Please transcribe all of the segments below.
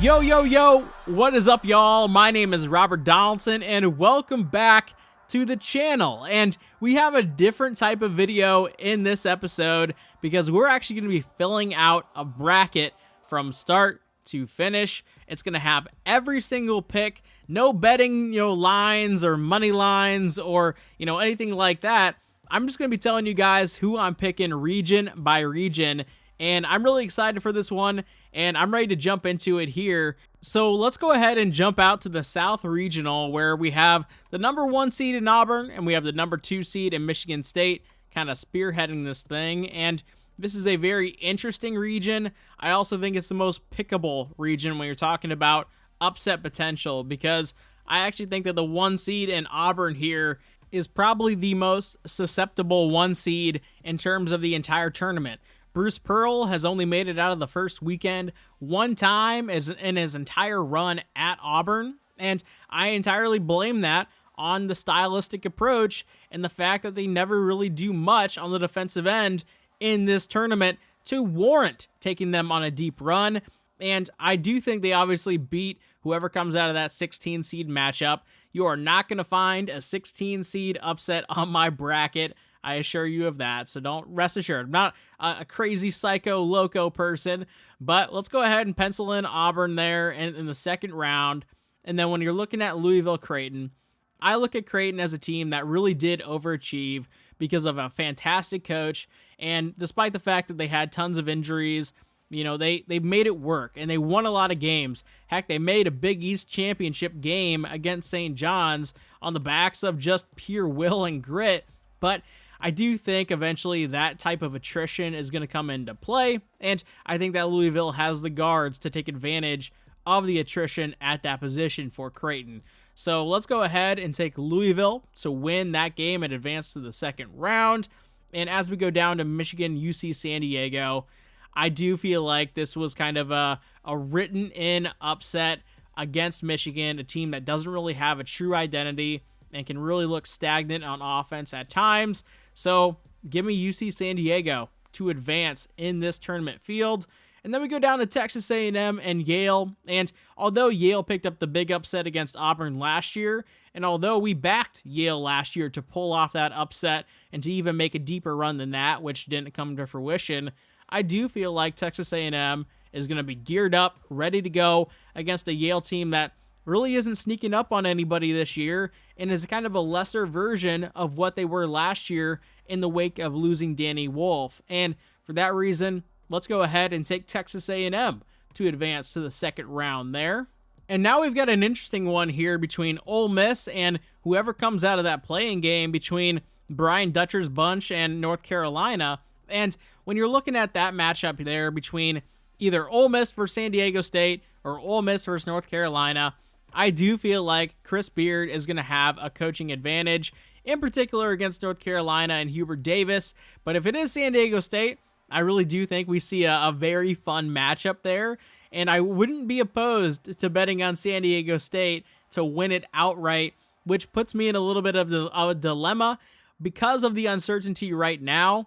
Yo, yo, yo, what is up, y'all? My name is Robert Donaldson, and welcome back to the channel. And we have a different type of video in this episode because we're actually going to be filling out a bracket from start to finish. It's going to have every single pick, no betting, lines or money lines or, anything like that. I'm just going to be telling you guys who I'm picking region by region, and I'm really excited for this one, and I'm ready to jump into it here. So let's go ahead and jump out to the South Regional, where we have the number 1 seed in Auburn, and we have the number 2 seed in Michigan State kind of spearheading this thing, and this is a very interesting region. I also think it's the most pickable region when you're talking about upset potential, because I actually think that the 1 seed in Auburn here is probably the most susceptible 1 seed in terms of the entire tournament. Bruce Pearl has only made it out of the first weekend one time in his entire run at Auburn, and I entirely blame that on the stylistic approach and the fact that they never really do much on the defensive end in this tournament to warrant taking them on a deep run. And I do think they obviously beat whoever comes out of that 16 seed matchup. You are not going to find a 16 seed upset on my bracket, I assure you of that, so don't rest assured. I'm not a crazy psycho loco person, but let's go ahead and pencil in Auburn there in the second round. And then when you're looking at Louisville-Creighton, I look at Creighton as a team that really did overachieve because of a fantastic coach, and despite the fact that they had tons of injuries, they made it work, and they won a lot of games. Heck, they made a Big East championship game against St. John's on the backs of just pure will and grit, but I do think eventually that type of attrition is going to come into play, and I think that Louisville has the guards to take advantage of the attrition at that position for Creighton. So let's go ahead and take Louisville to win that game and advance to the second round. And as we go down to Michigan, UC San Diego, I do feel like this was kind of a written-in upset against Michigan, a team that doesn't really have a true identity and can really look stagnant on offense at times. So give me UC San Diego to advance in this tournament field. And then we go down to Texas A&M and Yale. And although Yale picked up the big upset against Auburn last year, and although we backed Yale last year to pull off that upset and to even make a deeper run than that, which didn't come to fruition, I do feel like Texas A&M is going to be geared up, ready to go against a Yale team that really isn't sneaking up on anybody this year and is kind of a lesser version of what they were last year in the wake of losing Danny Wolf. And for that reason, let's go ahead and take Texas A&M to advance to the second round there. And now we've got an interesting one here between Ole Miss and whoever comes out of that playing game between Brian Dutcher's bunch and North Carolina. And when you're looking at that matchup there between either Ole Miss versus San Diego State or Ole Miss versus North Carolina, I do feel like Chris Beard is going to have a coaching advantage, in particular against North Carolina and Hubert Davis. But if it is San Diego State, I really do think we see a very fun matchup there, and I wouldn't be opposed to betting on San Diego State to win it outright, which puts me in a little bit of a dilemma. Because of the uncertainty right now,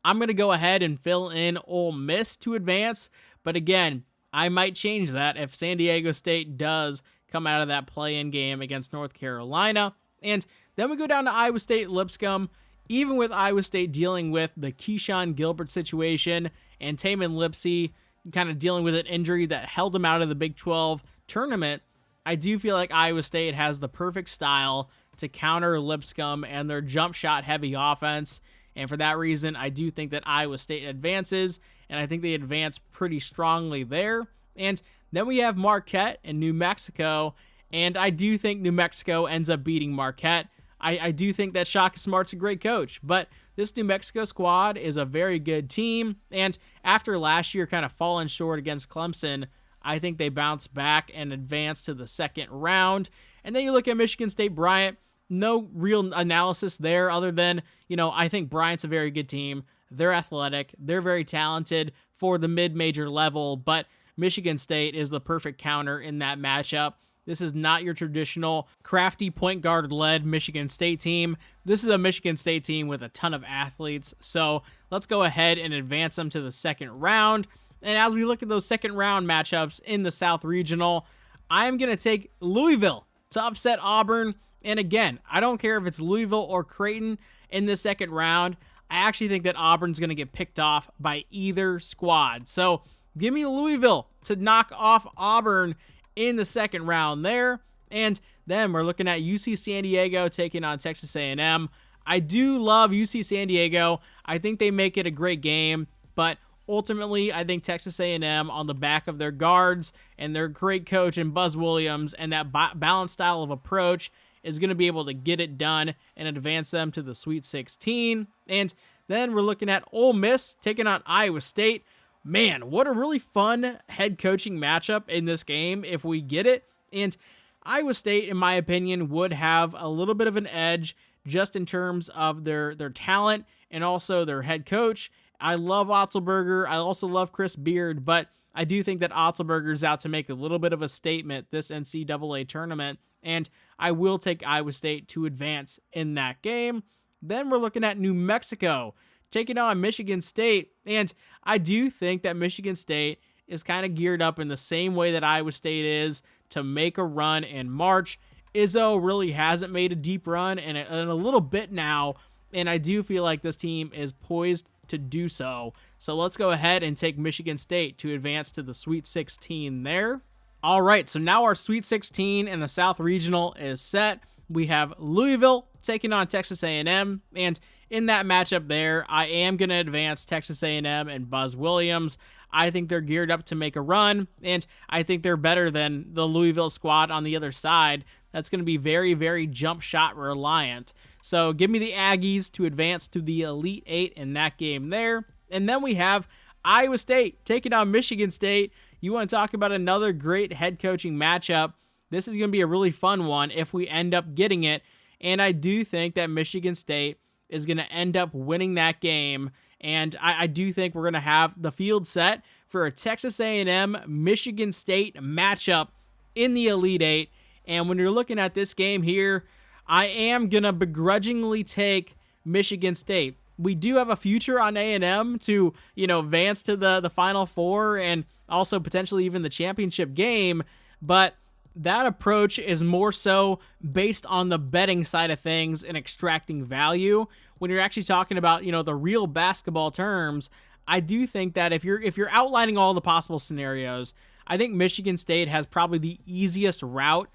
I'm going to go ahead and fill in Ole Miss to advance, but again, I might change that if San Diego State does come out of that play-in game against North Carolina. And then we go down to Iowa State Lipscomb. Even with Iowa State dealing with the Keyshawn Gilbert situation and Tamin Lipsey kind of dealing with an injury that held him out of the Big 12 tournament, I do feel like Iowa State has the perfect style to counter Lipscomb and their jump shot heavy offense. And for that reason, I do think that Iowa State advances, and I think they advance pretty strongly there. And then we have Marquette and New Mexico, and I do think New Mexico ends up beating Marquette. I do think that Shaka Smart's a great coach, but this New Mexico squad is a very good team, and after last year kind of falling short against Clemson, I think they bounce back and advance to the second round. And then you look at Michigan State Bryant, no real analysis there other than, I think Bryant's a very good team. They're athletic. They're very talented for the mid-major level, but Michigan State is the perfect counter in that matchup. This is not your traditional crafty point guard-led Michigan State team. This is a Michigan State team with a ton of athletes. So let's go ahead and advance them to the second round. And as we look at those second round matchups in the South Regional, I'm going to take Louisville to upset Auburn. And again, I don't care if it's Louisville or Creighton in the second round. I actually think that Auburn's going to get picked off by either squad. So give me Louisville to knock off Auburn in the second round there. And then we're looking at UC San Diego taking on Texas A&M. I do love UC San Diego. I think they make it a great game, but ultimately, I think Texas A&M on the back of their guards and their great coach and Buzz Williams and that balanced style of approach is going to be able to get it done and advance them to the Sweet 16. And then we're looking at Ole Miss taking on Iowa State. Man, what a really fun head coaching matchup in this game if we get it. And Iowa State, in my opinion, would have a little bit of an edge just in terms of their talent and also their head coach. I love Otzelberger. I also love Chris Beard, but I do think that Otzelberger's out to make a little bit of a statement this NCAA tournament, and I will take Iowa State to advance in that game. Then we're looking at New Mexico taking on Michigan State, and I do think that Michigan State is kind of geared up in the same way that Iowa State is to make a run in March. Izzo really hasn't made a deep run in a little bit now, and I do feel like this team is poised to do so. So let's go ahead and take Michigan State to advance to the Sweet 16 there. All right, so now our Sweet 16 in the South Regional is set. We have Louisville taking on Texas A&M, and in that matchup there, I am going to advance Texas A&M and Buzz Williams. I think they're geared up to make a run, and I think they're better than the Louisville squad on the other side. That's going to be very, very jump shot reliant. So give me the Aggies to advance to the Elite Eight in that game there. And then we have Iowa State taking on Michigan State. You want to talk about another great head coaching matchup. This is going to be a really fun one if we end up getting it. And I do think that Michigan State is going to end up winning that game. And I do think we're going to have the field set for a Texas A&M Michigan State matchup in the Elite Eight. And when you're looking at this game here, I am going to begrudgingly take Michigan State. We do have a future on A&M to, advance to the Final Four and also potentially even the championship game, but that approach is more so based on the betting side of things and extracting value. When you're actually talking about, the real basketball terms, I do think that if you're outlining all the possible scenarios, I think Michigan State has probably the easiest route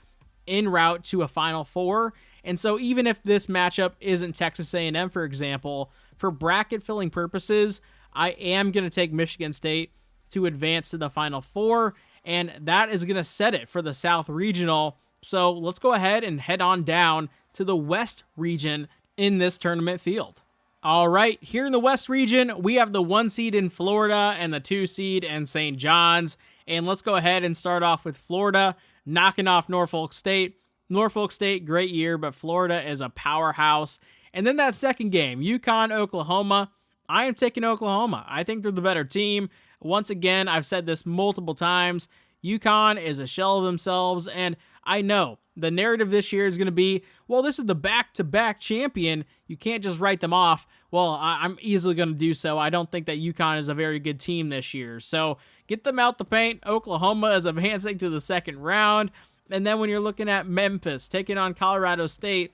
to a Final Four. And so even if this matchup isn't Texas A&M, for example, for bracket filling purposes, I am going to take Michigan State to advance to the Final Four, and that is going to set it for the South Regional. So let's go ahead and head on down to the West region in this tournament field. All right, here in the West region, we have the 1 seed in Florida and the 2 seed in St. John's. And let's go ahead and start off with Florida, knocking off Norfolk State. Norfolk State, great year, but Florida is a powerhouse. And then that second game, UConn, Oklahoma. I am taking Oklahoma. I think they're the better team. Once again, I've said this multiple times. UConn is a shell of themselves, and I know the narrative this year is going to be, well, this is the back-to-back champion. You can't just write them off. Well, I'm easily going to do so. I don't think that UConn is a very good team this year. So get them out the paint. Oklahoma is advancing to the second round. And then when you're looking at Memphis taking on Colorado State,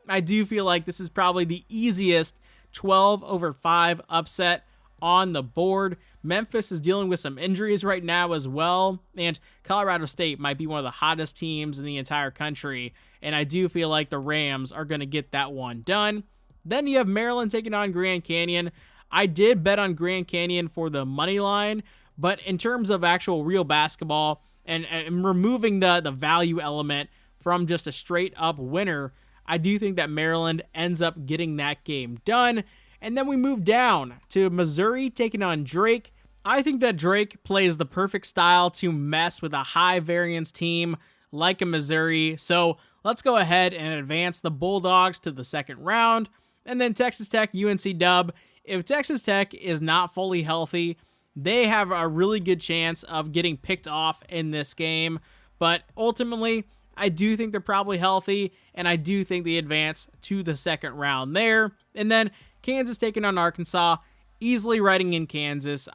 I do feel like this is probably the easiest 12/5 upset on the board. Memphis is dealing with some injuries right now as well, and Colorado State might be one of the hottest teams in the entire country, and I do feel like the Rams are going to get that one done. Then you have Maryland taking on Grand Canyon. I did bet on Grand Canyon for the money line, but in terms of actual real basketball and removing the value element from just a straight up winner, I do think that Maryland ends up getting that game done. And then we move down to Missouri taking on Drake. I think that Drake plays the perfect style to mess with a high variance team like a Missouri. So let's go ahead and advance the Bulldogs to the second round. And then Texas Tech, UNC Dub. If Texas Tech is not fully healthy, they have a really good chance of getting picked off in this game. But ultimately, I do think they're probably healthy, and I do think they advance to the second round there. And then Kansas taking on Arkansas. easily writing in Kansas.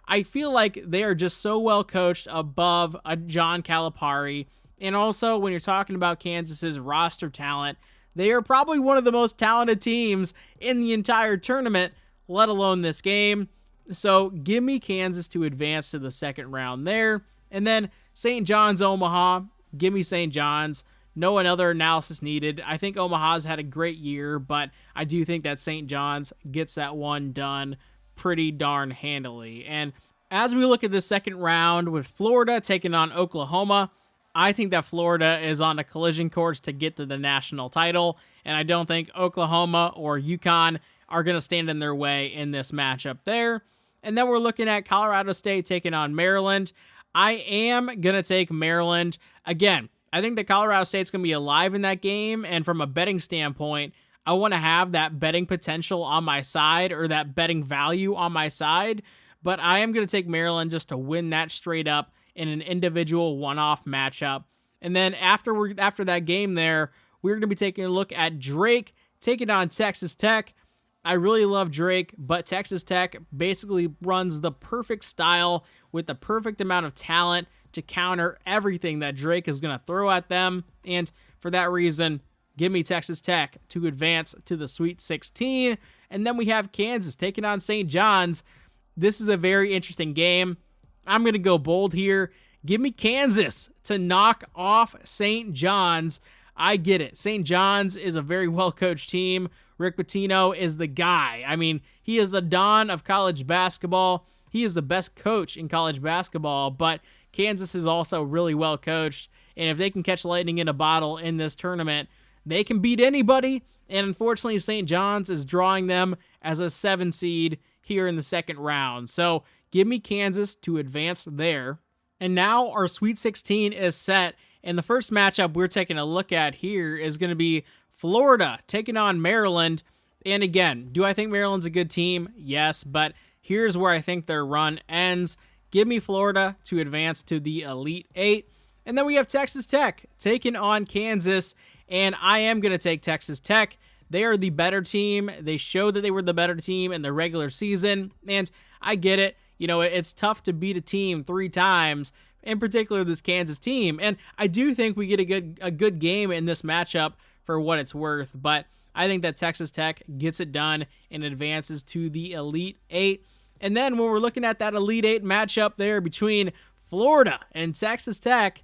I feel like they are just so well coached above a John Calipari. And also, when you're talking about Kansas's roster talent, they are probably one of the most talented teams in the entire tournament, let alone this game. So give me Kansas to advance to the second round there. And then St. John's, Omaha. Give me St. John's. No other analysis needed. I think Omaha's had a great year, but I do think that St. John's gets that one done pretty darn handily. And as we look at the second round with Florida taking on Oklahoma, I think that Florida is on a collision course to get to the national title, and I don't think Oklahoma or UConn are going to stand in their way in this matchup there. And then we're looking at Colorado State taking on Maryland. I am going to take Maryland. Again, I think that Colorado State's going to be alive in that game, and from a betting standpoint, I want to have that betting potential on my side or that betting value on my side, but I am going to take Maryland just to win that straight up in an individual one-off matchup. And then after that game there, we're going to be taking a look at Drake taking on Texas Tech. I really love Drake, but Texas Tech basically runs the perfect style with the perfect amount of talent to counter everything that Drake is going to throw at them. And for that reason, give me Texas Tech to advance to the Sweet 16. And then we have Kansas taking on St. John's. This is a very interesting game. I'm going to go bold here. Give me Kansas to knock off St. John's. I get it. St. John's is a very well-coached team. Rick Pitino is the guy. I mean, he is the Don of college basketball. He is the best coach in college basketball, but Kansas is also really well coached. And if they can catch lightning in a bottle in this tournament, they can beat anybody. And unfortunately, St. John's is drawing them as a 7 seed here in the second round. So give me Kansas to advance there. And now our Sweet 16 is set. And the first matchup we're taking a look at here is going to be Florida taking on Maryland. And again, do I think Maryland's a good team? Yes, but here's where I think their run ends. Give me Florida to advance to the Elite 8. And then we have Texas Tech taking on Kansas. And I am going to take Texas Tech. They are the better team. They showed that they were the better team in the regular season. And I get it. You know, it's tough to beat a team 3 times, in particular this Kansas team. And I do think we get a good game in this matchup for what it's worth. But I think that Texas Tech gets it done and advances to the Elite 8. And then when we're looking at that Elite 8 matchup there between Florida and Texas Tech,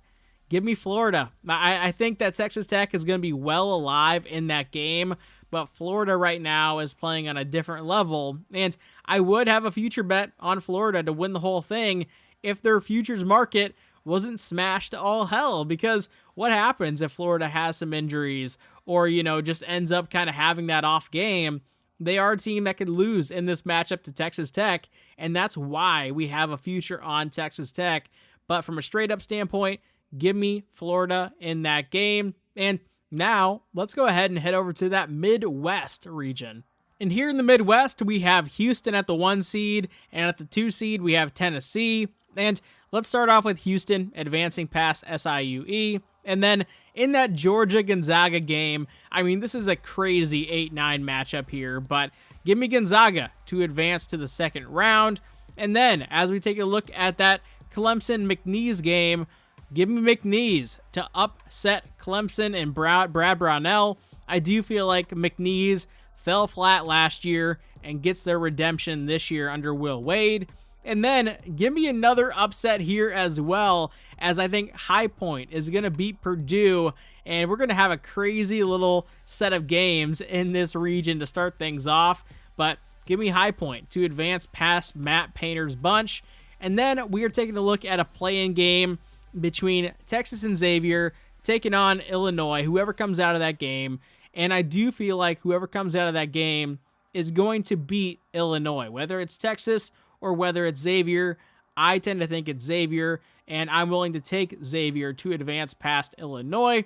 give me Florida. I think that Texas Tech is going to be well alive in that game, but Florida right now is playing on a different level, and I would have a future bet on Florida to win the whole thing if their futures market wasn't smashed to all hell, because what happens if Florida has some injuries or, you know, just ends up kind of having that off game? They are a team that could lose in this matchup to Texas Tech, and that's why we have a future on Texas Tech. But from a straight-up standpoint, give me Florida in that game. And now, let's go ahead and head over to that Midwest region. And here in the Midwest, we have Houston at the 1 seed, and at the 2 seed, we have Tennessee. And let's start off with Houston advancing past SIUE. And then in that Georgia-Gonzaga game, I mean, this is a crazy 8-9 matchup here, but give me Gonzaga to advance to the second round. And then, as we take a look at that Clemson-McNeese game, give me McNeese to upset Clemson and Brad Brownell. I do feel like McNeese fell flat last year and gets their redemption this year under Will Wade. And then give me another upset here as well, as I think High Point is going to beat Purdue, and we're going to have a crazy little set of games in this region to start things off. But give me High Point to advance past Matt Painter's bunch. And then we are taking a look at a play-in game between Texas and Xavier taking on Illinois, whoever comes out of that game. And I do feel like whoever comes out of that game is going to beat Illinois, whether it's Texas or whether it's Xavier. I tend to think it's Xavier, and I'm willing to take Xavier to advance past Illinois.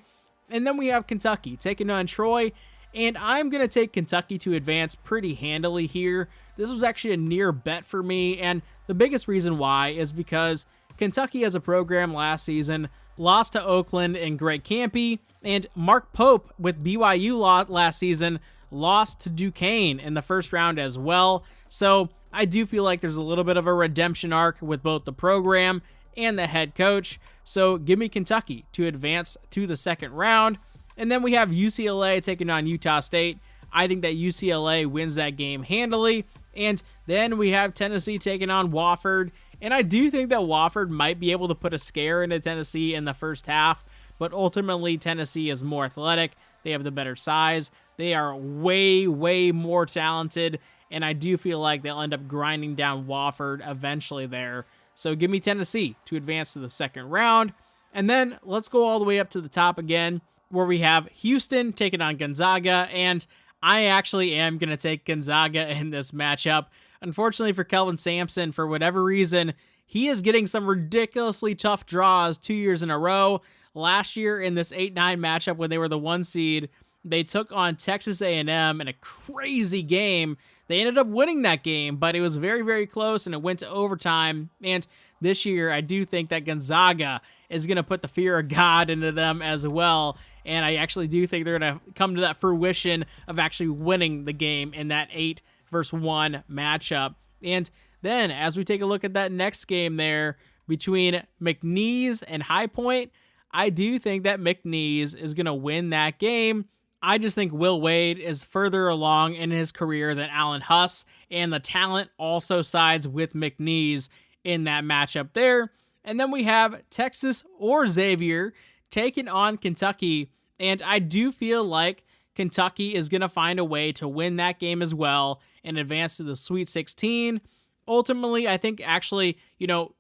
And then we have Kentucky taking on Troy, and I'm going to take Kentucky to advance pretty handily here. This was actually a near bet for me, and the biggest reason why is because Kentucky as a program last season lost to Oakland and Greg Campy, and Mark Pope with BYU last season lost to Duquesne in the first round as well. So I do feel like there's a little bit of a redemption arc with both the program and the head coach. So give me Kentucky to advance to the second round. And then we have UCLA taking on Utah State. I think that UCLA wins that game handily. And then we have Tennessee taking on Wofford. And I do think that Wofford might be able to put a scare into Tennessee in the first half. But ultimately, Tennessee is more athletic. They have the better size. They are way, way more talented. And I do feel like they'll end up grinding down Wofford eventually there. So give me Tennessee to advance to the second round. And then let's go all the way up to the top again, where we have Houston taking on Gonzaga. And I actually am going to take Gonzaga in this matchup. Unfortunately for Kelvin Sampson, for whatever reason, he is getting some ridiculously tough draws 2 years in a row. Last year in this 8-9 matchup when they were the 1 seed, they took on Texas A&M in a crazy game. They ended up winning that game, but it was very, very close, and it went to overtime. And this year, I do think that Gonzaga is going to put the fear of God into them as well. And I actually do think they're going to come to that fruition of actually winning the game in that 8-1 matchup. And then, as we take a look at that next game there between McNeese and High Point, I do think that McNeese is going to win that game. I just think Will Wade is further along in his career than Alan Huss, and the talent also sides with McNeese in that matchup there. And then we have Texas or Xavier taking on Kentucky, and I do feel like Kentucky is going to find a way to win that game as well and advance to the Sweet 16. Ultimately, I think actually,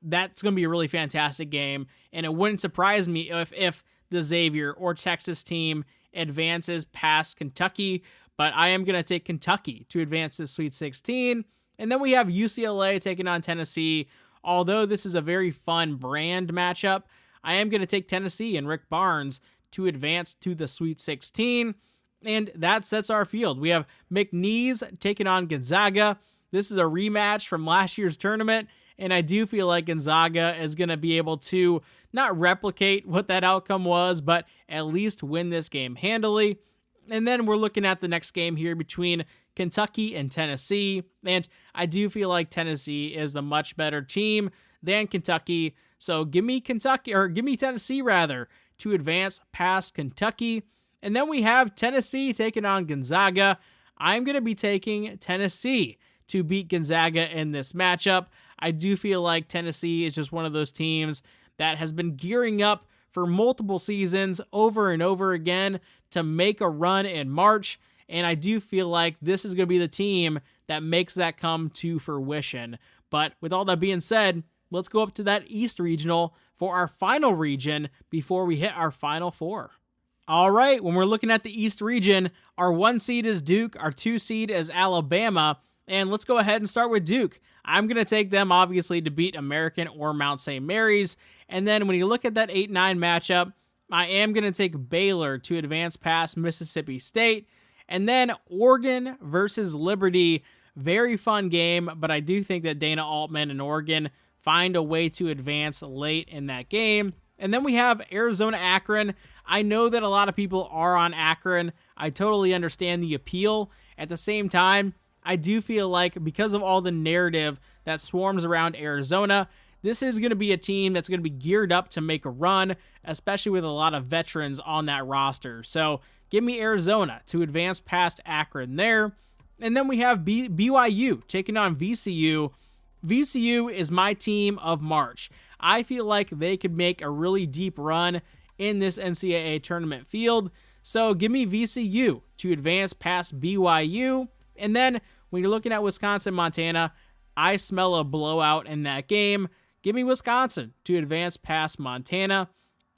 that's going to be a really fantastic game, and it wouldn't surprise me if the Xavier or Texas team advances past Kentucky, but I am going to take Kentucky to advance to Sweet 16. And then we have UCLA taking on Tennessee. Although this is a very fun brand matchup, I am going to take Tennessee and Rick Barnes to advance to the Sweet 16. And that sets our field. We have McNeese taking on Gonzaga. This is a rematch from last year's tournament, and I do feel like Gonzaga is going to be able to not replicate what that outcome was, but at least win this game handily. And then we're looking at the next game here between Kentucky and Tennessee, and I do feel like Tennessee is the much better team than Kentucky, so give me Tennessee rather, to advance past Kentucky. And then we have Tennessee taking on Gonzaga. I'm going to be taking Tennessee to beat Gonzaga in this matchup. I do feel like Tennessee is just one of those teams that has been gearing up for multiple seasons over and over again to make a run in March, and I do feel like this is going to be the team that makes that come to fruition. But with all that being said, let's go up to that East Regional for our final region before we hit our Final Four. All right, when we're looking at the East region, our 1 seed is Duke, our 2 seed is Alabama, and let's go ahead and start with Duke. I'm going to take them, obviously, to beat American or Mount St. Mary's. And then when you look at that 8-9 matchup, I am going to take Baylor to advance past Mississippi State. And then Oregon versus Liberty. Very fun game, but I do think that Dana Altman and Oregon find a way to advance late in that game. And then we have Arizona-Akron. I know that a lot of people are on Akron. I totally understand the appeal. At the same time, I do feel like because of all the narrative that swarms around Arizona, this is going to be a team that's going to be geared up to make a run, especially with a lot of veterans on that roster. So give me Arizona to advance past Akron there. And then we have BYU taking on VCU. VCU is my team of March. I feel like they could make a really deep run in this NCAA tournament field. So give me VCU to advance past BYU. And then when you're looking at Wisconsin-Montana, I smell a blowout in that game. Give me Wisconsin to advance past Montana.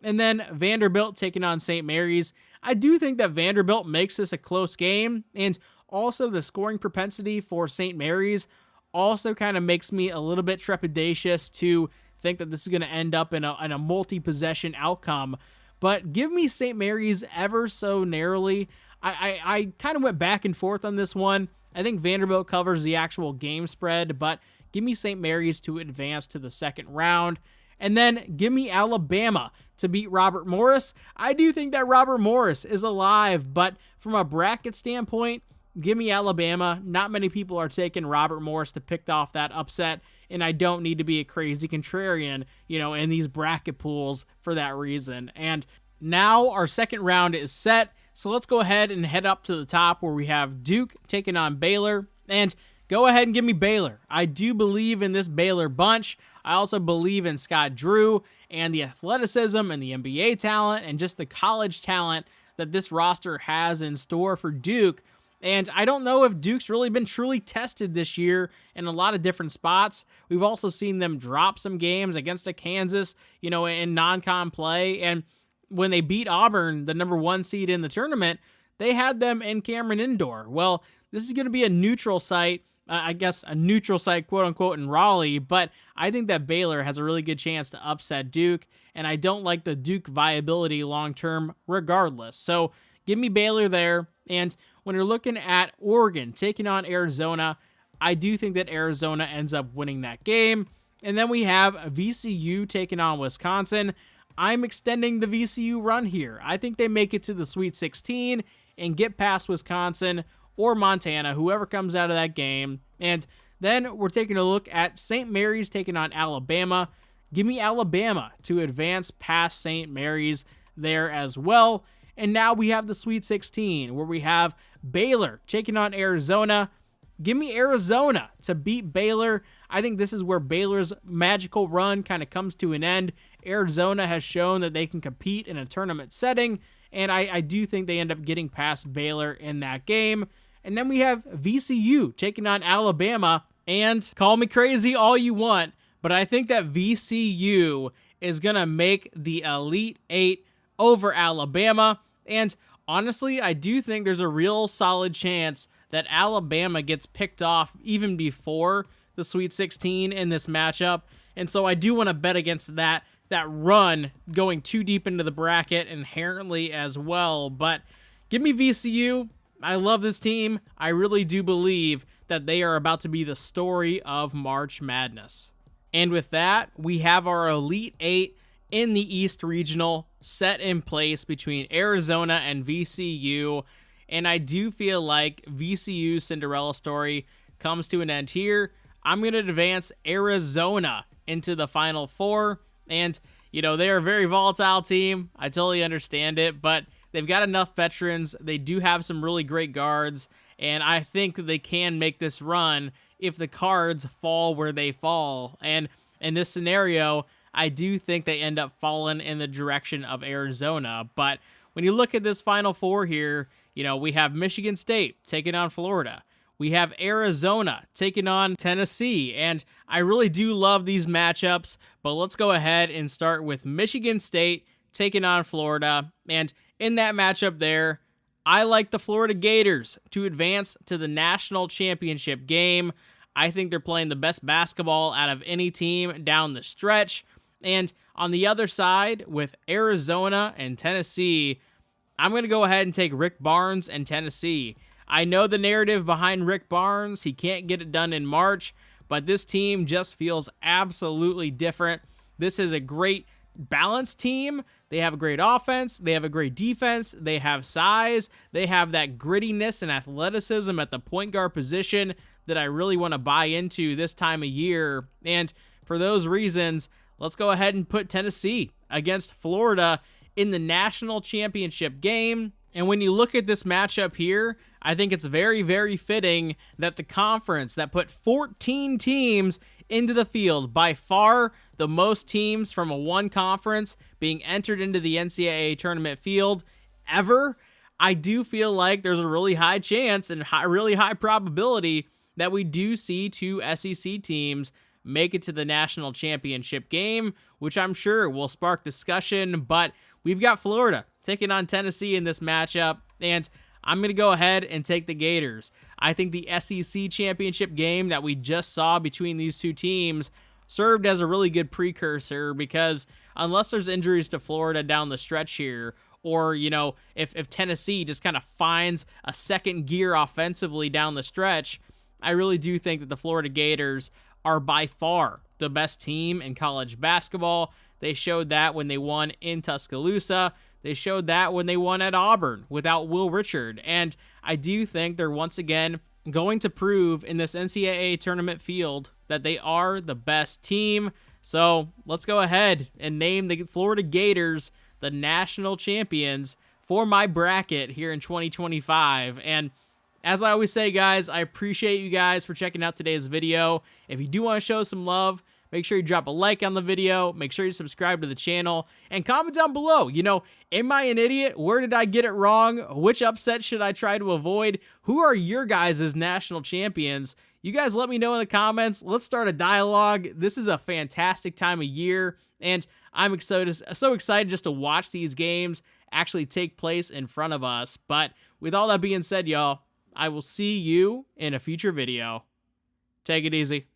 And then Vanderbilt taking on St. Mary's. I do think that Vanderbilt makes this a close game. And also the scoring propensity for St. Mary's also kind of makes me a little bit trepidatious to think that this is going to end up in a multi-possession outcome. But give me St. Mary's ever so narrowly. I kind of went back and forth on this one. I think Vanderbilt covers the actual game spread, but give me St. Mary's to advance to the second round. And then give me Alabama to beat Robert Morris. I do think that Robert Morris is alive, but from a bracket standpoint, give me Alabama. Not many people are taking Robert Morris to pick off that upset, and I don't need to be a crazy contrarian, in these bracket pools for that reason. And now our second round is set, so let's go ahead and head up to the top where we have Duke taking on Baylor, and go ahead and give me Baylor. I do believe in this Baylor bunch. I also believe in Scott Drew and the athleticism and the NBA talent and just the college talent that this roster has in store for Duke. And I don't know if Duke's really been truly tested this year in a lot of different spots. We've also seen them drop some games against a Kansas, in non-con play. And when they beat Auburn, the number 1 seed in the tournament, they had them in Cameron Indoor. Well, this is going to be a neutral site, I guess a neutral site, quote unquote, in Raleigh, but I think that Baylor has a really good chance to upset Duke, and I don't like the Duke viability long-term regardless. So give me Baylor there. And when you're looking at Oregon taking on Arizona, I do think that Arizona ends up winning that game. And then we have VCU taking on Wisconsin. I'm extending the VCU run here. I think they make it to the Sweet 16 and get past Wisconsin or Montana, whoever comes out of that game. And then we're taking a look at St. Mary's taking on Alabama. Give me Alabama to advance past St. Mary's there as well. And now we have the Sweet 16 where we have Baylor taking on Arizona. Give me Arizona to beat Baylor. I think this is where Baylor's magical run kind of comes to an end. Arizona has shown that they can compete in a tournament setting, and I do think they end up getting past Baylor in that game. And then we have VCU taking on Alabama, and call me crazy all you want, but I think that VCU is going to make the Elite Eight over Alabama. And honestly, I do think there's a real solid chance that Alabama gets picked off even before the Sweet 16 in this matchup. And so I do want to bet against that run going too deep into the bracket inherently as well. But give me VCU. I love this team. I really do believe that they are about to be the story of March Madness. And with that, we have our Elite Eight in the East Regional set in place between Arizona and VCU. And I do feel like VCU's Cinderella story comes to an end here. I'm going to advance Arizona into the Final Four. And, they're a very volatile team. I totally understand it, but they've got enough veterans. They do have some really great guards, and I think they can make this run if the cards fall where they fall. And in this scenario, I do think they end up falling in the direction of Arizona. But when you look at this Final Four here, we have Michigan State taking on Florida. We have Arizona taking on Tennessee, and I really do love these matchups, but let's go ahead and start with Michigan State taking on Florida. And in that matchup there, I like the Florida Gators to advance to the national championship game. I think they're playing the best basketball out of any team down the stretch. And on the other side, with Arizona and Tennessee, I'm going to go ahead and take Rick Barnes and Tennessee. I know the narrative behind Rick Barnes. He can't get it done in March, but this team just feels absolutely different. This is a great balanced team. They have a great offense. They have a great defense. They have size. They have that grittiness and athleticism at the point guard position that I really want to buy into this time of year. And for those reasons, let's go ahead and put Tennessee against Florida in the national championship game. And when you look at this matchup here, I think it's very, very fitting that the conference that put 14 teams into the field, by far the most teams from a one conference being entered into the NCAA tournament field ever, I do feel like there's a really high chance and really high probability that we do see two SEC teams make it to the national championship game, which I'm sure will spark discussion. But we've got Florida taking on Tennessee in this matchup, and I'm going to go ahead and take the Gators. I think the SEC championship game that we just saw between these two teams served as a really good precursor, because unless there's injuries to Florida down the stretch here, or, if Tennessee just kind of finds a second gear offensively down the stretch, I really do think that the Florida Gators are by far the best team in college basketball. They showed that when they won in Tuscaloosa. They showed that when they won at Auburn without Will Richard. And I do think they're once again going to prove in this NCAA tournament field that they are the best team. So let's go ahead and name the Florida Gators the national champions for my bracket here in 2025. And as I always say, guys, I appreciate you guys for checking out today's video. If you do want to show some love, make sure you drop a like on the video, make sure you subscribe to the channel, and comment down below. You know, am I an idiot? Where did I get it wrong? Which upset should I try to avoid? Who are your guys' national champions? You guys let me know in the comments. Let's start a dialogue. This is a fantastic time of year, and I'm excited, so excited just to watch these games actually take place in front of us. But with all that being said, y'all, I will see you in a future video. Take it easy.